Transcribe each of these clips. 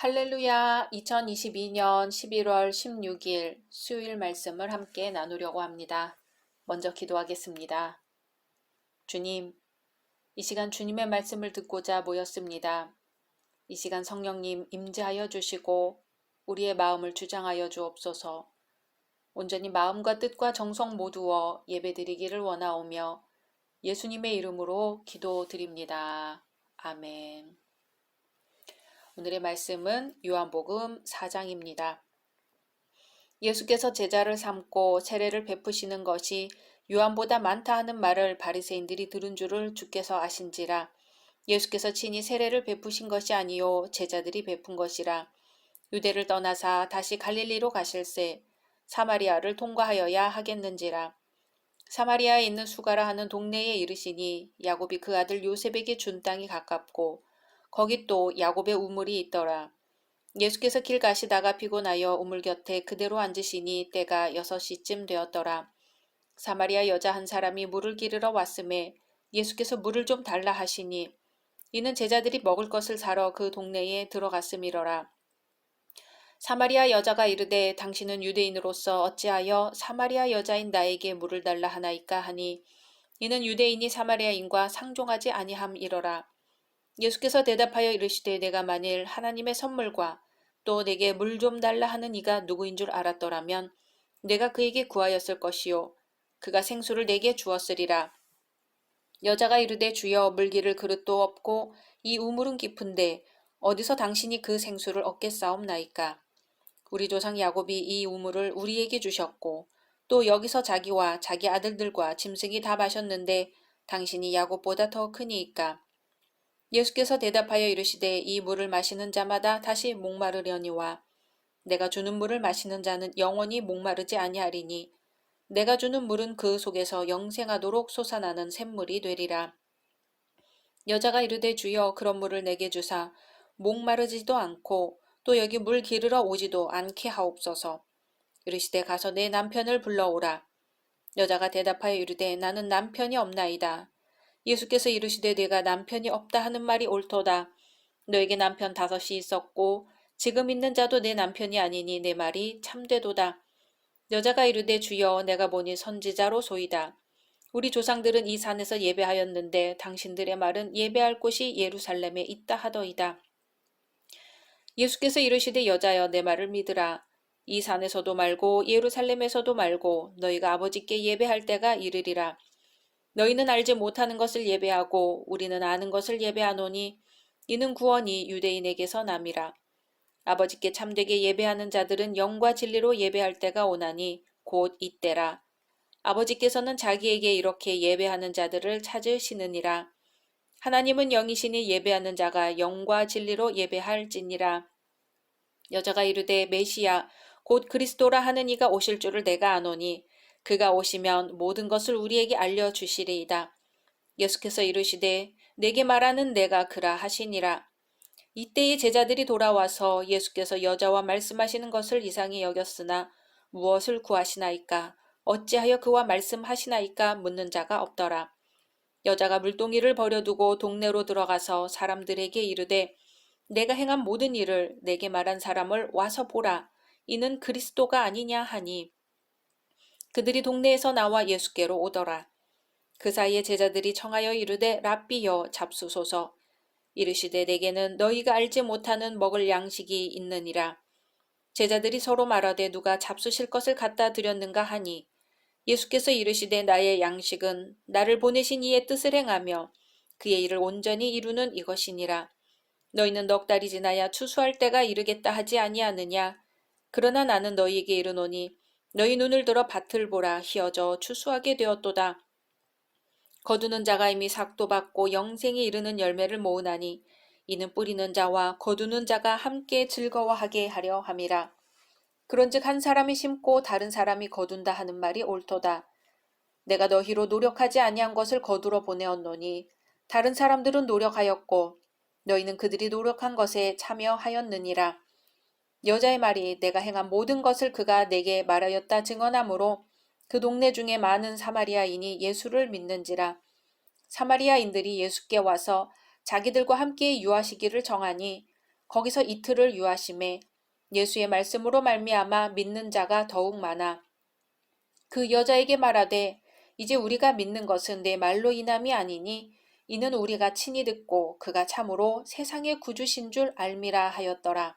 할렐루야, 2022년 11월 16일 수요일 말씀을 함께 나누려고 합니다. 먼저 기도하겠습니다. 주님, 이 시간 주님의 말씀을 듣고자 모였습니다. 이 시간 성령님 임재하여 주시고 우리의 마음을 주장하여 주옵소서. 온전히 마음과 뜻과 정성 모두어 예배드리기를 원하오며 예수님의 이름으로 기도드립니다. 아멘. 오늘의 말씀은 요한복음 4장입니다. 예수께서 제자를 삼고 세례를 베푸시는 것이 요한보다 많다 하는 말을 바리새인들이 들은 줄을 주께서 아신지라. 예수께서 친히 세례를 베푸신 것이 아니요 제자들이 베푼 것이라. 유대를 떠나사 다시 갈릴리로 가실새 사마리아를 통과하여야 하겠는지라. 사마리아에 있는 수가라 하는 동네에 이르시니 야곱이 그 아들 요셉에게 준 땅이 가깝고 거기 또 야곱의 우물이 있더라. 예수께서 길 가시다가 피곤하여 우물 곁에 그대로 앉으시니 때가 6시쯤 되었더라. 사마리아 여자 한 사람이 물을 기르러 왔음에 예수께서 물을 좀 달라 하시니 이는 제자들이 먹을 것을 사러 그 동네에 들어갔음이러라. 사마리아 여자가 이르되 당신은 유대인으로서 어찌하여 사마리아 여자인 나에게 물을 달라 하나이까 하니 이는 유대인이 사마리아인과 상종하지 아니함이러라. 예수께서 대답하여 이르시되 내가 만일 하나님의 선물과 또 내게 물 좀 달라 하는 이가 누구인 줄 알았더라면 내가 그에게 구하였을 것이요 그가 생수를 내게 주었으리라. 여자가 이르되 주여 물기를 그릇도 없고 이 우물은 깊은데 어디서 당신이 그 생수를 얻겠사옵나이까. 우리 조상 야곱이 이 우물을 우리에게 주셨고 또 여기서 자기와 자기 아들들과 짐승이 다 마셨는데 당신이 야곱보다 더 크니이까. 예수께서 대답하여 이르시되 이 물을 마시는 자마다 다시 목마르려니와 내가 주는 물을 마시는 자는 영원히 목마르지 아니하리니 내가 주는 물은 그 속에서 영생하도록 솟아나는 샘물이 되리라. 여자가 이르되 주여 그런 물을 내게 주사 목마르지도 않고 또 여기 물 기르러 오지도 않게 하옵소서. 이르시되 가서 내 남편을 불러오라. 여자가 대답하여 이르되 나는 남편이 없나이다. 예수께서 이르시되 내가 남편이 없다 하는 말이 옳도다. 너에게 남편 5이 있었고 지금 있는 자도 내 남편이 아니니 내 말이 참되도다. 여자가 이르되 주여 내가 보니 선지자로 소이다. 우리 조상들은 이 산에서 예배하였는데 당신들의 말은 예배할 곳이 예루살렘에 있다 하더이다. 예수께서 이르시되 여자여 내 말을 믿으라. 이 산에서도 말고 예루살렘에서도 말고 너희가 아버지께 예배할 때가 이르리라. 너희는 알지 못하는 것을 예배하고 우리는 아는 것을 예배하노니 이는 구원이 유대인에게서 남이라. 아버지께 참되게 예배하는 자들은 영과 진리로 예배할 때가 오나니 곧 이때라. 아버지께서는 자기에게 이렇게 예배하는 자들을 찾으시느니라. 하나님은 영이시니 예배하는 자가 영과 진리로 예배할지니라. 여자가 이르되 메시야 곧 그리스도라 하는 이가 오실 줄을 내가 아노니 그가 오시면 모든 것을 우리에게 알려주시리이다. 예수께서 이르시되 내게 말하는 내가 그라 하시니라. 이때의 제자들이 돌아와서 예수께서 여자와 말씀하시는 것을 이상히 여겼으나 무엇을 구하시나이까 어찌하여 그와 말씀하시나이까 묻는 자가 없더라. 여자가 물동이를 버려두고 동네로 들어가서 사람들에게 이르되 내가 행한 모든 일을 내게 말한 사람을 와서 보라. 이는 그리스도가 아니냐 하니 그들이 동네에서 나와 예수께로 오더라. 그 사이에 제자들이 청하여 이르되 랍비여 잡수소서. 이르시되 내게는 너희가 알지 못하는 먹을 양식이 있느니라. 제자들이 서로 말하되 누가 잡수실 것을 갖다 드렸는가 하니 예수께서 이르시되 나의 양식은 나를 보내신 이의 뜻을 행하며 그의 일을 온전히 이루는 이것이니라. 너희는 넉 달이 지나야 추수할 때가 이르겠다 하지 아니하느냐. 그러나 나는 너희에게 이르노니 너희 눈을 들어 밭을 보라. 희어져 추수하게 되었도다. 거두는 자가 이미 삭도 받고 영생에 이르는 열매를 모으나니 이는 뿌리는 자와 거두는 자가 함께 즐거워하게 하려 함이라. 그런즉 한 사람이 심고 다른 사람이 거둔다 하는 말이 옳도다. 내가 너희로 노력하지 아니한 것을 거두러 보내었노니 다른 사람들은 노력하였고 너희는 그들이 노력한 것에 참여하였느니라. 여자의 말이 내가 행한 모든 것을 그가 내게 말하였다 증언하므로 그 동네 중에 많은 사마리아인이 예수를 믿는지라. 사마리아인들이 예수께 와서 자기들과 함께 유하시기를 정하니 거기서 이틀을 유하심에 예수의 말씀으로 말미암아 믿는 자가 더욱 많아 그 여자에게 말하되 이제 우리가 믿는 것은 내 말로 인함이 아니니 이는 우리가 친히 듣고 그가 참으로 세상의 구주신 줄 알미라 하였더라.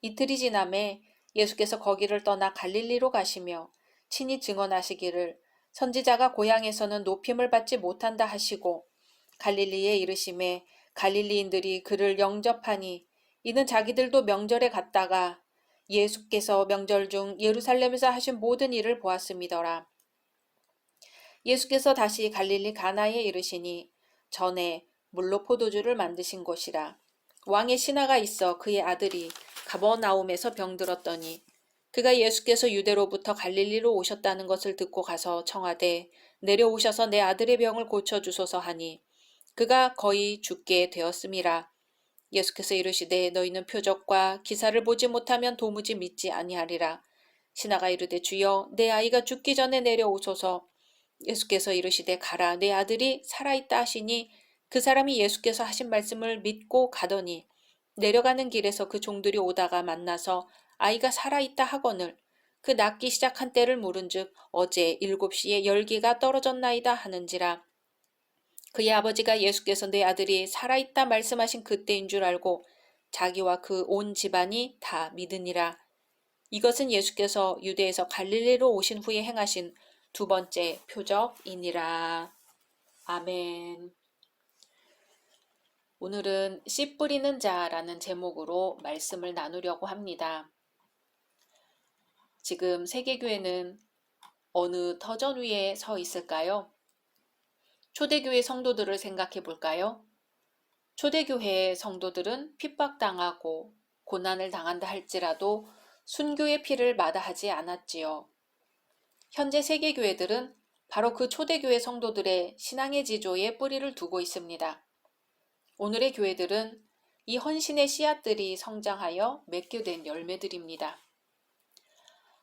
이틀이 지남에 예수께서 거기를 떠나 갈릴리로 가시며 친히 증언하시기를 선지자가 고향에서는 높임을 받지 못한다 하시고 갈릴리에 이르심에 갈릴리인들이 그를 영접하니 이는 자기들도 명절에 갔다가 예수께서 명절 중 예루살렘에서 하신 모든 일을 보았음이더라. 예수께서 다시 갈릴리 가나에 이르시니 전에 물로 포도주를 만드신 곳이라. 왕의 신하가 있어 그의 아들이 가버나움에서 병들었더니 그가 예수께서 유대로부터 갈릴리로 오셨다는 것을 듣고 가서 청하되 내려오셔서 내 아들의 병을 고쳐주소서 하니 그가 거의 죽게 되었음이라. 예수께서 이르시되 너희는 표적과 기사를 보지 못하면 도무지 믿지 아니하리라. 신하가 이르되 주여 내 아이가 죽기 전에 내려오소서. 예수께서 이르시되 가라 내 아들이 살아있다 하시니 그 사람이 예수께서 하신 말씀을 믿고 가더니 내려가는 길에서 그 종들이 오다가 만나서 아이가 살아있다 하거늘 그 낫기 시작한 때를 물은즉 어제 7시에 열기가 떨어졌나이다 하는지라. 그의 아버지가 예수께서 내 아들이 살아있다 말씀하신 그때인 줄 알고 자기와 그 온 집안이 다 믿으니라. 이것은 예수께서 유대에서 갈릴리로 오신 후에 행하신 두 번째 표적이니라. 아멘. 오늘은 씨 뿌리는 자라는 제목으로 말씀을 나누려고 합니다. 지금 세계교회는 어느 터전 위에 서 있을까요? 초대교회 성도들을 생각해 볼까요? 초대교회의 성도들은 핍박당하고 고난을 당한다 할지라도 순교의 피를 마다하지 않았지요. 현재 세계교회들은 바로 그 초대교회 성도들의 신앙의 지조에 뿌리를 두고 있습니다. 오늘의 교회들은 이 헌신의 씨앗들이 성장하여 맺게 된 열매들입니다.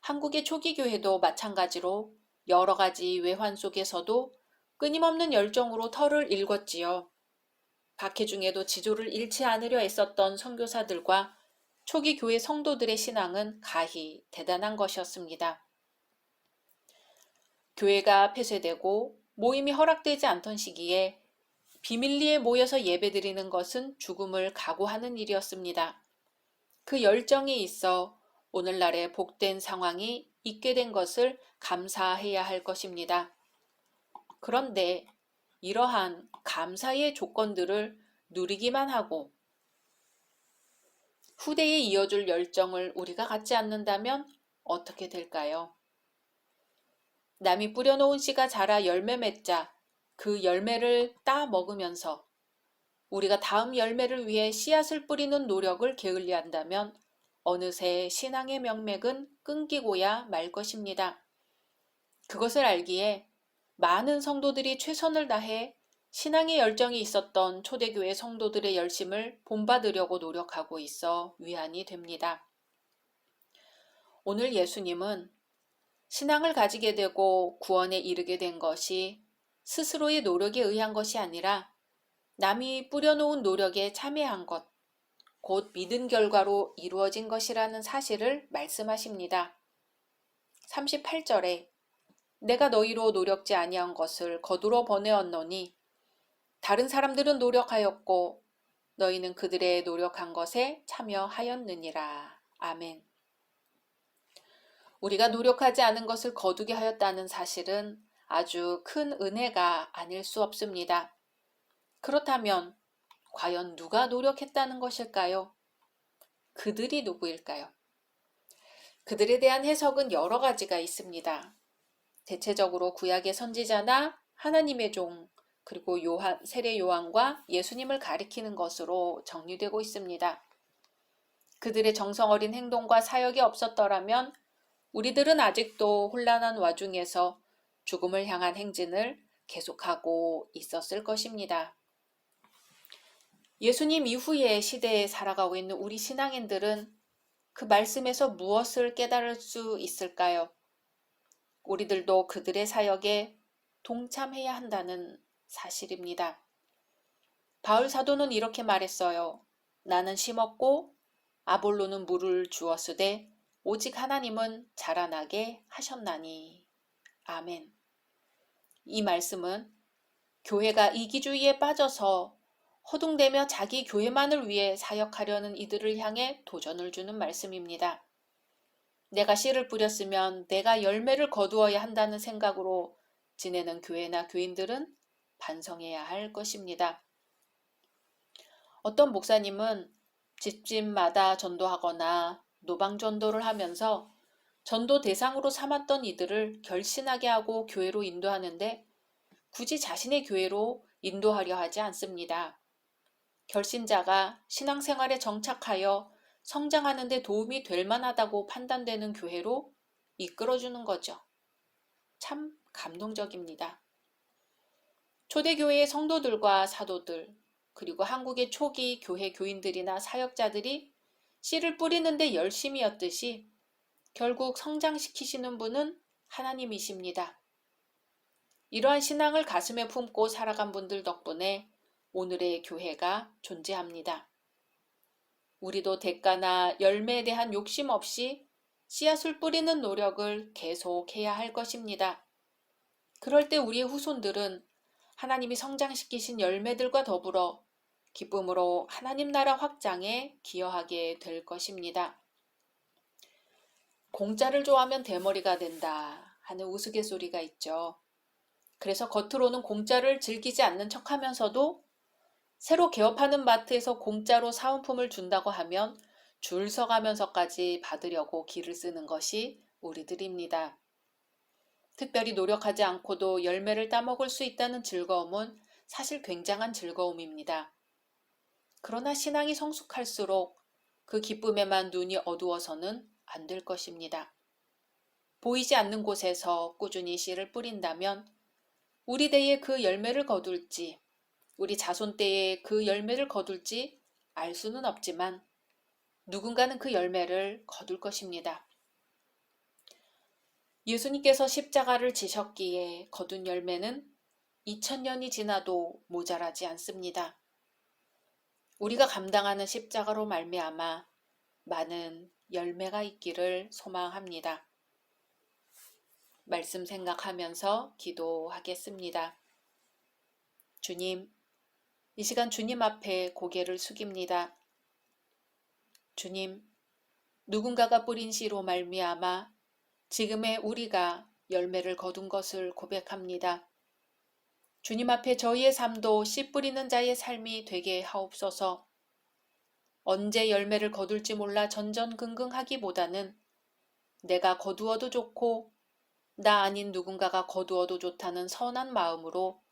한국의 초기 교회도 마찬가지로 여러 가지 외환 속에서도 끊임없는 열정으로 터를 일궜지요. 박해 중에도 지조를 잃지 않으려 애썼던 선교사들과 초기 교회 성도들의 신앙은 가히 대단한 것이었습니다. 교회가 폐쇄되고 모임이 허락되지 않던 시기에 비밀리에 모여서 예배드리는 것은 죽음을 각오하는 일이었습니다. 그 열정이 있어 오늘날의 복된 상황이 있게 된 것을 감사해야 할 것입니다. 그런데 이러한 감사의 조건들을 누리기만 하고 후대에 이어줄 열정을 우리가 갖지 않는다면 어떻게 될까요? 남이 뿌려놓은 씨가 자라 열매 맺자 그 열매를 따 먹으면서 우리가 다음 열매를 위해 씨앗을 뿌리는 노력을 게을리한다면 어느새 신앙의 명맥은 끊기고야 말 것입니다. 그것을 알기에 많은 성도들이 최선을 다해 신앙의 열정이 있었던 초대교회 성도들의 열심을 본받으려고 노력하고 있어 위안이 됩니다. 오늘 예수님은 신앙을 가지게 되고 구원에 이르게 된 것이 스스로의 노력에 의한 것이 아니라 남이 뿌려놓은 노력에 참여한 것, 곧 믿은 결과로 이루어진 것이라는 사실을 말씀하십니다. 38절에 내가 너희로 노력지 아니한 것을 거두러 보내었노니 다른 사람들은 노력하였고 너희는 그들의 노력한 것에 참여하였느니라. 아멘. 우리가 노력하지 않은 것을 거두게 하였다는 사실은 아주 큰 은혜가 아닐 수 없습니다. 그렇다면 과연 누가 노력했다는 것일까요? 그들이 누구일까요? 그들에 대한 해석은 여러 가지가 있습니다. 대체적으로 구약의 선지자나 하나님의 종, 그리고 세례 요한과 예수님을 가리키는 것으로 정리되고 있습니다. 그들의 정성 어린 행동과 사역이 없었더라면 우리들은 아직도 혼란한 와중에서 죽음을 향한 행진을 계속하고 있었을 것입니다. 예수님 이후의 시대에 살아가고 있는 우리 신앙인들은 그 말씀에서 무엇을 깨달을 수 있을까요? 우리들도 그들의 사역에 동참해야 한다는 사실입니다. 바울 사도는 이렇게 말했어요. 나는 심었고 아볼로는 물을 주었으되 오직 하나님은 자라나게 하셨나니. 아멘. 이 말씀은 교회가 이기주의에 빠져서 허둥대며 자기 교회만을 위해 사역하려는 이들을 향해 도전을 주는 말씀입니다. 내가 씨를 뿌렸으면 내가 열매를 거두어야 한다는 생각으로 지내는 교회나 교인들은 반성해야 할 것입니다. 어떤 목사님은 집집마다 전도하거나 노방전도를 하면서 전도 대상으로 삼았던 이들을 결신하게 하고 교회로 인도하는데 굳이 자신의 교회로 인도하려 하지 않습니다. 결신자가 신앙생활에 정착하여 성장하는 데 도움이 될 만하다고 판단되는 교회로 이끌어주는 거죠. 참 감동적입니다. 초대교회의 성도들과 사도들, 그리고 한국의 초기 교회 교인들이나 사역자들이 씨를 뿌리는데 열심이었듯이 결국 성장시키시는 분은 하나님이십니다. 이러한 신앙을 가슴에 품고 살아간 분들 덕분에 오늘의 교회가 존재합니다. 우리도 대가나 열매에 대한 욕심 없이 씨앗을 뿌리는 노력을 계속해야 할 것입니다. 그럴 때 우리의 후손들은 하나님이 성장시키신 열매들과 더불어 기쁨으로 하나님 나라 확장에 기여하게 될 것입니다. 공짜를 좋아하면 대머리가 된다 하는 우스갯소리가 있죠. 그래서 겉으로는 공짜를 즐기지 않는 척하면서도 새로 개업하는 마트에서 공짜로 사은품을 준다고 하면 줄 서가면서까지 받으려고 기를 쓰는 것이 우리들입니다. 특별히 노력하지 않고도 열매를 따먹을 수 있다는 즐거움은 사실 굉장한 즐거움입니다. 그러나 신앙이 성숙할수록 그 기쁨에만 눈이 어두워서는 안 될 것입니다. 보이지 않는 곳에서 꾸준히 씨를 뿌린다면 우리 대에 그 열매를 거둘지, 우리 자손 때에 그 열매를 거둘지 알 수는 없지만 누군가는 그 열매를 거둘 것입니다. 예수님께서 십자가를 지셨기에 거둔 열매는 2000년이 지나도 모자라지 않습니다. 우리가 감당하는 십자가로 말미암아 많은 열매가 있기를 소망합니다. 말씀 생각하면서 기도하겠습니다. 주님, 이 시간 주님 앞에 고개를 숙입니다. 주님, 누군가가 뿌린 씨로 말미암아 지금의 우리가 열매를 거둔 것을 고백합니다. 주님 앞에 저희의 삶도 씨 뿌리는 자의 삶이 되게 하옵소서. 언제 열매를 거둘지 몰라 전전긍긍하기보다는 내가 거두어도 좋고 나 아닌 누군가가 거두어도 좋다는 선한 마음으로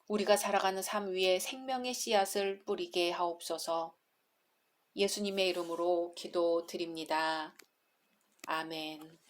우리가 살아가는 삶 위에 생명의 씨앗을 뿌리게 하옵소서. 예수님의 이름으로 기도드립니다. 아멘.